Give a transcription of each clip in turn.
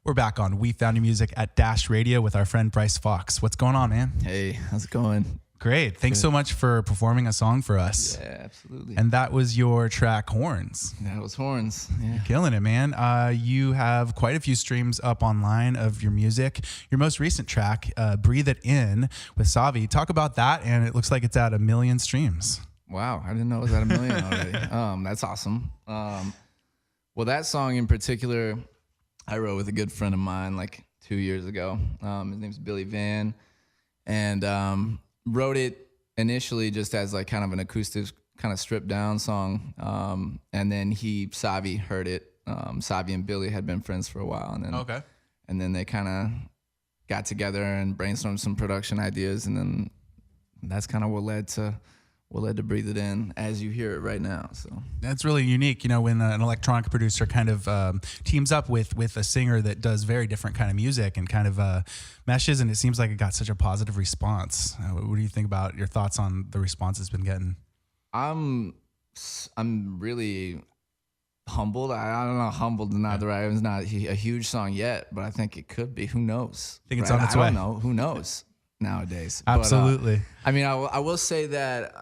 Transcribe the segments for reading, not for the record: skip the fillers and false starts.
We're back on We Found Your Music at Dash Radio with our friend Bryce Fox. What's going on, man? Hey, how's it going? Great. Thanks so much for performing a song for us. Yeah, absolutely. And that was your track, Horns. That was Horns. Yeah. You're killing it, man. You have quite a few streams up online of your music. Your most recent track, Breathe It In with Savi. Talk about that, and it looks like it's at 1 million streams. Wow, I didn't know it was at 1 million already. That's awesome. Well, that song in particular, I wrote with a good friend of mine like 2 years ago. His name's Billy Van, and wrote it initially just as like kind of an acoustic, kind of stripped down song. And then Savi heard it. Savi and Billy had been friends for a while, and then they kind of got together and brainstormed some production ideas, and then that's kind of what led to Breathe It In as you hear it right now. So that's really unique, you know, when an electronic producer kind of teams up with a singer that does very different kind of music and kind of meshes, and it seems like it got such a positive response. What do you think about your thoughts on the response it's been getting? I'm really humbled. I don't know, humbled is not the right. It's not a huge song yet, but I think it could be. Who knows? I think it's on its way. I don't know. Who knows? Nowadays, absolutely. But, I mean, I will say that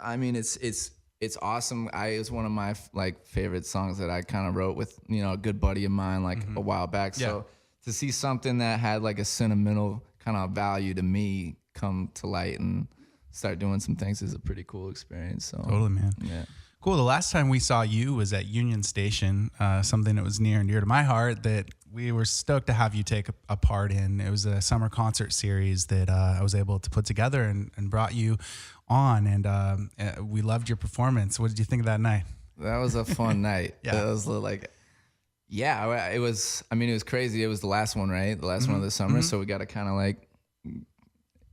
it's awesome. It's one of my like favorite songs that I kind of wrote with a good buddy of mine like a while back. Yeah. So to see something that had like a sentimental kind of value to me come to light and start doing some things is a pretty cool experience. So totally, man. Yeah. Cool. The last time we saw you was at Union Station, something that was near and dear to my heart that we were stoked to have you take a part in. It was a summer concert series that I was able to put together and brought you on, and we loved your performance. What did you think of that night? That was a fun night. Yeah. It was like, yeah, it was, I mean, it was crazy. It was the last one, right? The last one of the summer. So we got to kind of like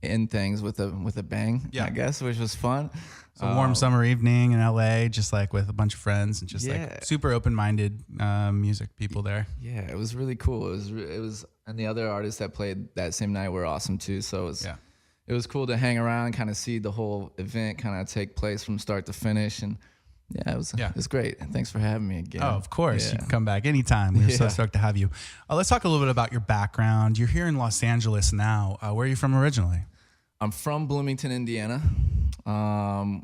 end things with a bang, I guess, which was fun. It's a warm summer evening in LA, just like with a bunch of friends and just like super open-minded music people there. Yeah, it was really cool. It was, and the other artists that played that same night were awesome too. So it was cool to hang around, kind of see the whole event kind of take place from start to finish, and it was great. And thanks for having me again. Oh, of course. You can come back anytime. We're so stoked to have you. Let's talk a little bit about your background. You're here in Los Angeles now. Where are you from originally? I'm from Bloomington, Indiana,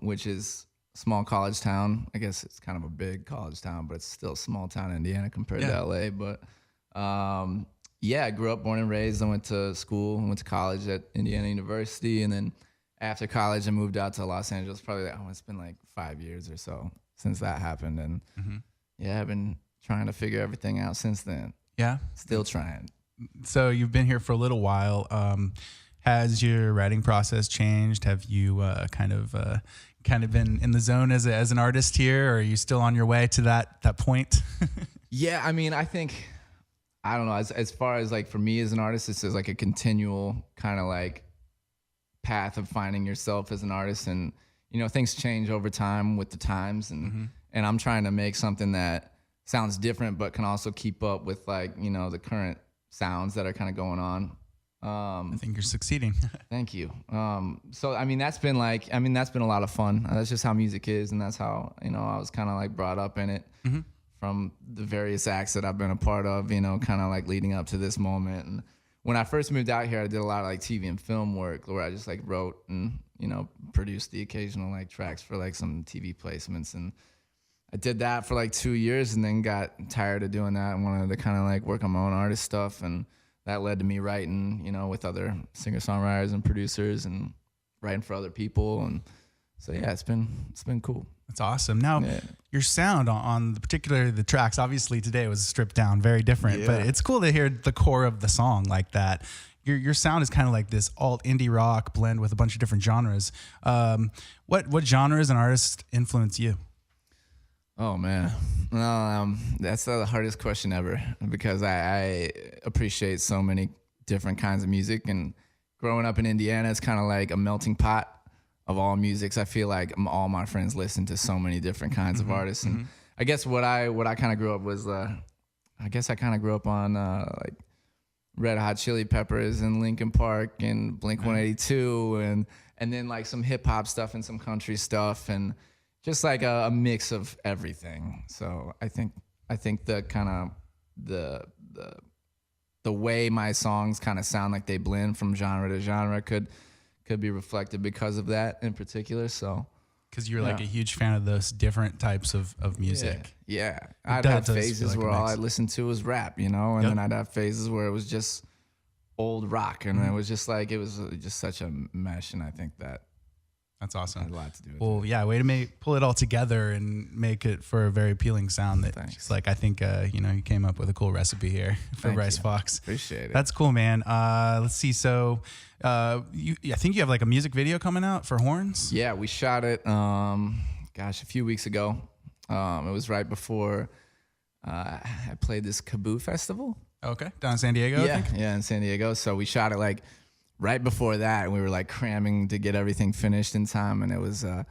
which is a small college town. I guess it's kind of a big college town, but it's still a small town in Indiana compared to LA. But I grew up, born and raised. I went to school, went to college at Indiana University, and then after college, I moved out to Los Angeles. Probably it's been like 5 years or so since that happened, and I've been trying to figure everything out since then. Yeah, still trying. So you've been here for a little while. Has your writing process changed? Have you kind of been in the zone as an artist here, or are you still on your way to that point? Yeah, I mean, I think, I don't know, as far as like for me as an artist, it's just like a continual kind of like path of finding yourself as an artist, and things change over time with the times, and I'm trying to make something that sounds different but can also keep up with like the current sounds that are kind of going on. I think you're succeeding. Thank you. So I mean, that's been a lot of fun. That's just how music is, and that's how I was kind of like brought up in it from the various acts that I've been a part of. Kind of like leading up to this moment. And when I first moved out here, I did a lot of like TV and film work, where I just like wrote and produced the occasional like tracks for like some TV placements, and I did that for like 2 years, and then got tired of doing that and wanted to kind of like work on my own artist stuff, and that led to me writing, with other singer-songwriters and producers, and writing for other people. And so, it's been cool. That's awesome. Now, your sound on the tracks, obviously today was stripped down, very different, but it's cool to hear the core of the song like that. Your sound is kind of like this alt indie rock blend with a bunch of different genres. What genres and artists influence you? Oh man, that's the hardest question ever, because I appreciate so many different kinds of music, and growing up in Indiana, it's kind of like a melting pot of all musics. I feel like all my friends listen to so many different kinds of artists, and I guess what I kind of grew up was I kind of grew up on like Red Hot Chili Peppers and Linkin Park and Blink-182 and then like some hip hop stuff and some country stuff, and just like a mix of everything. So I think the kind of the the way my songs kind of sound like they blend from genre to genre could be reflected because of that in particular. So because you're like a huge fan of those different types of music. Yeah. I'd have phases like where all I listened to was rap, you know, and then I'd have phases where it was just old rock, and it was just like, it was just such a mesh, and I think that's awesome. had a lot to do with Well, yeah, way to pull it all together and make it for a very appealing sound. That just like, I think you came up with a cool recipe here for Bryce Fox. Appreciate it. That's cool, man. Let's see. So, I think you have like a music video coming out for Horns. Yeah, we shot it. A few weeks ago. It was right before I played this Kaboo festival. Okay, down in San Diego. I think? Yeah, in San Diego. So we shot it like right before that, and we were like cramming to get everything finished in time, and it was a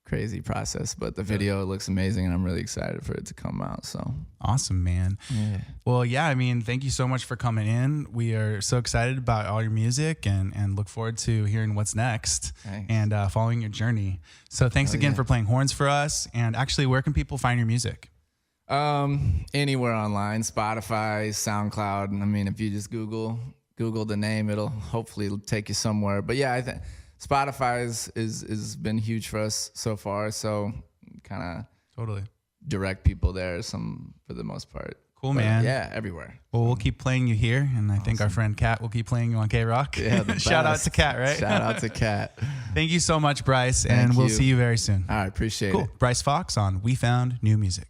crazy process. But the video looks amazing, and I'm really excited for it to come out. So awesome, man. Yeah. Well, yeah, I mean, thank you so much for coming in. We are so excited about all your music and look forward to hearing what's next and following your journey. So thanks again for playing horns for us. And actually, where can people find your music? Anywhere online, Spotify, SoundCloud. I mean, if you just Google the name, it'll hopefully take you somewhere. But yeah, I think Spotify is been huge for us so far. So kind of totally direct people there for the most part. Cool, man. Yeah, everywhere. Well, we'll keep playing you here, and I think our friend Kat will keep playing you on K-Rock. Yeah, Shout out to Kat, right? Shout out to Kat. Thank you so much, Bryce, and we'll see you very soon. All right, appreciate it. Cool. Bryce Fox on We Found New Music.